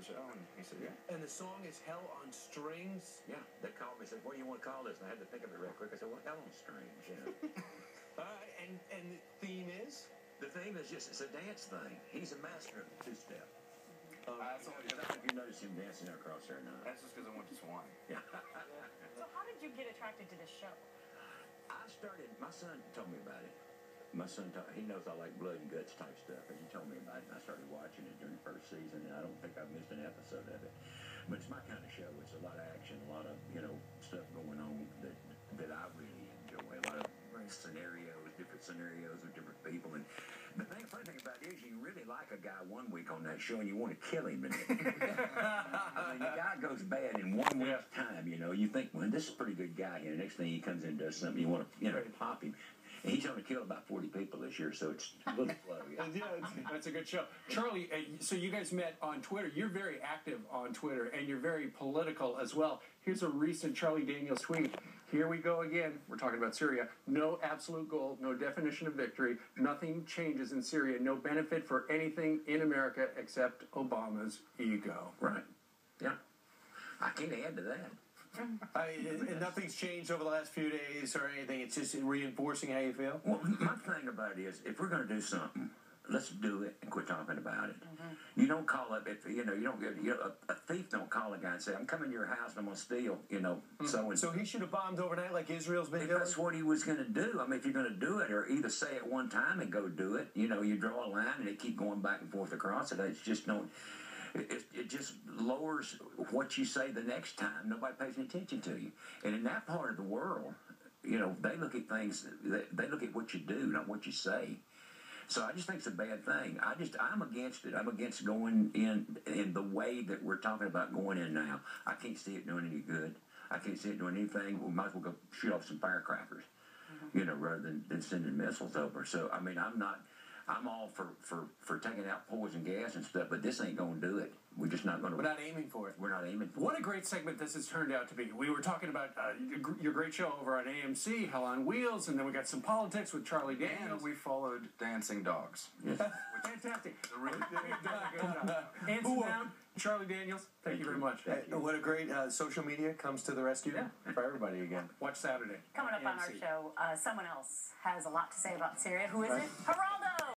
show? And he said, yeah. And the song is Hell on Strings? Yeah. They called me and said, what do you want to call this? And I had to think of it real quick. I said, well, Hell on Strings, you know. And the theme is? The theme is just, it's a dance thing. He's a master of two-step. I don't think you noticed him dancing across there or not. That's just because I went to Swan. Yeah. So how did you get attracted to this show? My son told me about it. My son, he knows I like blood and guts type stuff, and he told me about it, and I started watching it during the first season, and I don't think I've missed an episode of it. But it's my kind of show. It's a lot of action, a lot of, stuff going on that I really enjoy. A lot of different scenarios with different people. And the funny thing about it is you really like a guy 1 week on that show, and you want to kill him. I mean, the guy goes bad in 1 week's time, You think, well, this is a pretty good guy. And the next thing he comes in and does something, you want to, pop him. And he's only killed about 40 people this year, so it's a little slow. Yeah, that's a good show. Charlie, so you guys met on Twitter. You're very active on Twitter, and you're very political as well. Here's a recent Charlie Daniels tweet. Here we go again. We're talking about Syria. No absolute goal, no definition of victory. Nothing changes in Syria. No benefit for anything in America except Obama's ego. Right. Yeah. I can't add to that. And nothing's changed over the last few days or anything. It's just reinforcing how you feel? Well, my thing about it is, if we're going to do something, let's do it and quit talking about it. You don't call up, you don't get, a thief don't call a guy and say, I'm coming to your house and I'm going to steal, So he should have bombed overnight like Israel's been doing? That's what he was going to do. I mean, if you're going to do it, or either say it one time and go do it, you draw a line and they keep going back and forth across it. It's just it just lowers what you say the next time. Nobody pays any attention to you. And in that part of the world, they look at things, they look at what you do, not what you say. So I just think it's a bad thing. I'm against it. I'm against going in the way that we're talking about going in now. I can't see it doing any good. I can't see it doing anything. We might as well go shoot off some firecrackers, rather than sending missiles over. So, I mean, I'm all for taking out poison gas and stuff, but this ain't going to do it. We're just not going to. We're not aiming for it. We're not aiming for it. What a great segment this has turned out to be. We were talking about your great show over on AMC, Hell on Wheels, and then we got some politics with Charlie Daniels. And we followed Dancing Dogs. Yes. Fantastic. Anson down, Charlie Daniels, thank you very much. What a great social media comes to the rescue for everybody again. Watch Saturday. Coming up on our show, someone else has a lot to say about Syria. Who is it? Hurrah!